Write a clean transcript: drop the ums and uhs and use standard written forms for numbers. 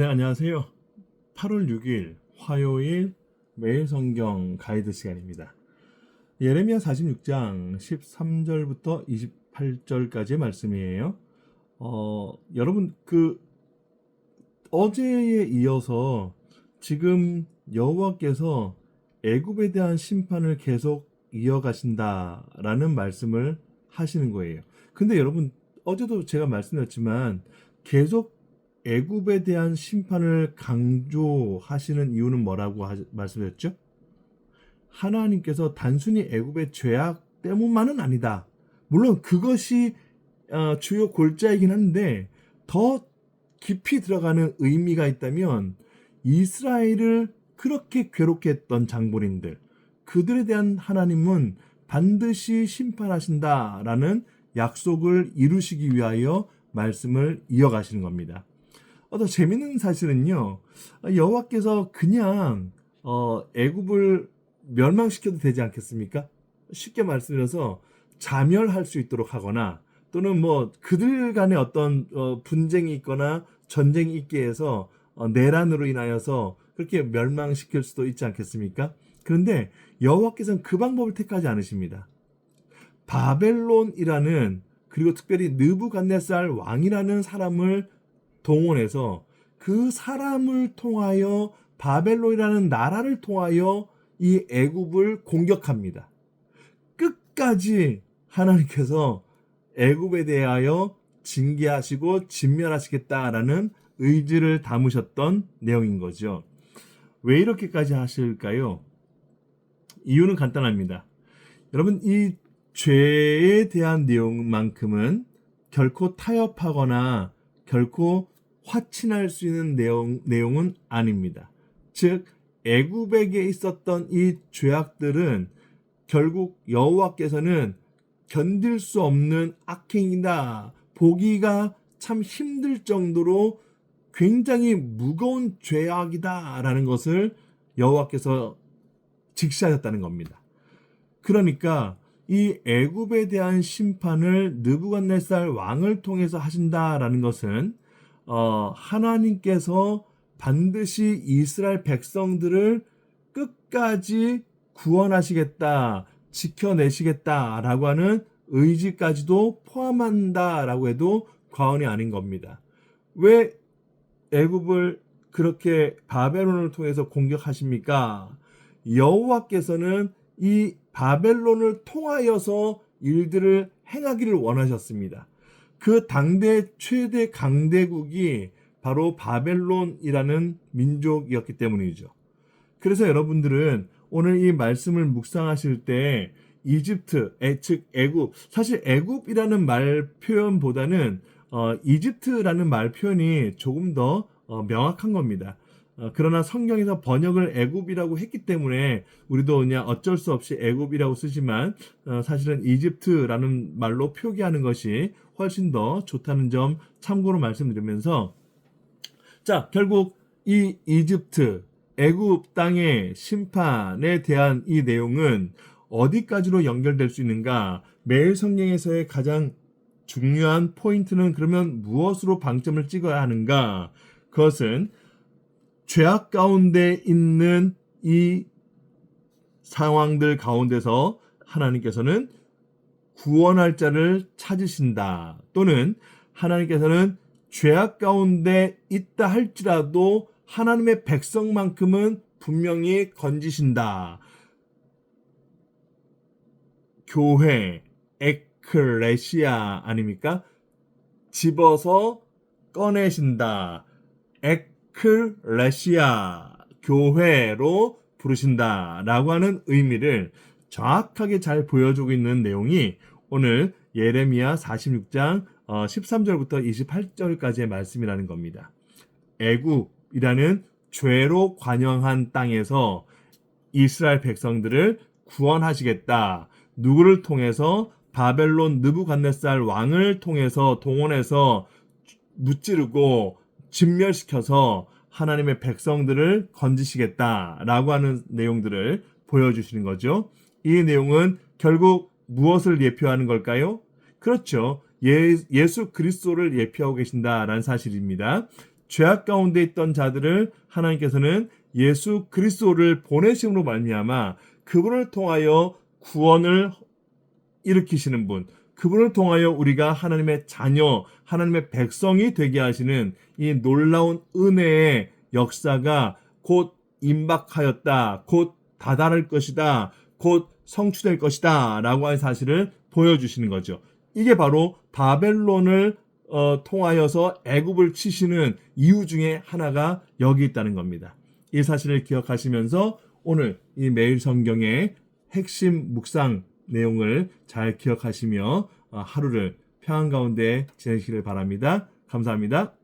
네, 안녕하세요. 8월 6일 화요일 매일 성경 가이드 시간입니다. 예레미야 46장 13절부터 28절까지의 말씀이에요. 여러분 어제에 이어서 지금 여호와께서 애굽에 대한 심판을 계속 이어가신다라는 말씀을 하시는 거예요. 근데 여러분 어제도 제가 말씀드렸지만 계속 애굽에 대한 심판을 강조하시는 이유는 뭐라고 말씀드렸죠? 하나님께서 단순히 애굽의 죄악 때문만은 아니다. 물론 그것이 주요 골자이긴 한데 더 깊이 들어가는 의미가 있다면 이스라엘을 그렇게 괴롭게 했던 장본인들, 그들에 대한 하나님은 반드시 심판하신다라는 약속을 이루시기 위하여 말씀을 이어가시는 겁니다. 더 재밌는 사실은요, 여호와께서 그냥 애굽을 멸망시켜도 되지 않겠습니까? 쉽게 말씀드려서 자멸할 수 있도록 하거나 또는 뭐 그들 간에 어떤 분쟁이 있거나 전쟁이 있게 해서 내란으로 인하여서 그렇게 멸망시킬 수도 있지 않겠습니까? 그런데 여호와께서는 그 방법을 택하지 않으십니다. 바벨론이라는, 그리고 특별히 느부갓네살 왕이라는 사람을 동원해서 그 사람을 통하여, 바벨론이라는 나라를 통하여 이 애굽을 공격합니다. 끝까지 하나님께서 애굽에 대하여 징계하시고 진멸하시겠다라는 의지를 담으셨던 내용인 거죠. 왜 이렇게까지 하실까요? 이유는 간단합니다. 여러분, 이 죄에 대한 내용만큼은 결코 타협하거나 결코 화친할 수 있는 내용은 아닙니다. 즉 애굽에게 있었던 이 죄악들은 결국 여호와께서는 견딜 수 없는 악행이다, 보기가 참 힘들 정도로 굉장히 무거운 죄악이다라는 것을 여호와께서 직시하셨다는 겁니다. 그러니까 이 애굽에 대한 심판을 느부갓네살 왕을 통해서 하신다라는 것은 하나님께서 반드시 이스라엘 백성들을 끝까지 구원하시겠다, 지켜내시겠다라고 하는 의지까지도 포함한다라고 해도 과언이 아닌 겁니다. 왜 애굽을 그렇게 바벨론을 통해서 공격하십니까? 여호와께서는 이 바벨론을 통하여서 일들을 행하기를 원하셨습니다. 그 당대 최대 강대국이 바로 바벨론이라는 민족이었기 때문이죠. 그래서 여러분들은 오늘 이 말씀을 묵상하실 때 이집트, 즉 애굽, 사실 애굽이라는 말 표현보다는 이집트라는 말 표현이 조금 더 명확한 겁니다. 그러나 성경에서 번역을 애굽이라고 했기 때문에 우리도 그냥 어쩔 수 없이 애굽이라고 쓰지만 사실은 이집트라는 말로 표기하는 것이 훨씬 더 좋다는 점 참고로 말씀드리면서, 자, 결국 이 이집트, 애굽 땅의 심판에 대한 이 내용은 어디까지로 연결될 수 있는가? 매일 성경에서의 가장 중요한 포인트는 그러면 무엇으로 방점을 찍어야 하는가? 그것은 죄악 가운데 있는 이 상황들 가운데서 하나님께서는 구원할 자를 찾으신다, 또는 하나님께서는 죄악 가운데 있다 할지라도 하나님의 백성만큼은 분명히 건지신다. 교회, 에클레시아 아닙니까? 집어서 꺼내신다. 에클레시아, 교회로 부르신다라고 하는 의미를 정확하게 잘 보여주고 있는 내용이 오늘 예레미야 46장 13절부터 28절까지의 말씀이라는 겁니다. 애굽이라는 죄로 관영한 땅에서 이스라엘 백성들을 구원하시겠다. 누구를 통해서? 바벨론 느부갓네살 왕을 통해서 동원해서 무찌르고 진멸시켜서 하나님의 백성들을 건지시겠다라고 하는 내용들을 보여주시는 거죠. 이 내용은 결국 무엇을 예표하는 걸까요? 그렇죠. 예수 그리스도를 예표하고 계신다라는 사실입니다. 죄악 가운데 있던 자들을 하나님께서는 예수 그리스도를 보내심으로 말미암아 그분을 통하여 구원을 일으키시는 분, 그분을 통하여 우리가 하나님의 자녀, 하나님의 백성이 되게 하시는 이 놀라운 은혜의 역사가 곧 임박하였다, 곧 다다를 것이다, 곧 성취될 것이다 라고 하는 사실을 보여주시는 거죠. 이게 바로 바벨론을 통하여서 애굽을 치시는 이유 중에 하나가 여기 있다는 겁니다. 이 사실을 기억하시면서 오늘 이 매일 성경의 핵심 묵상 내용을 잘 기억하시며 하루를 평안 가운데 지내시기를 바랍니다. 감사합니다.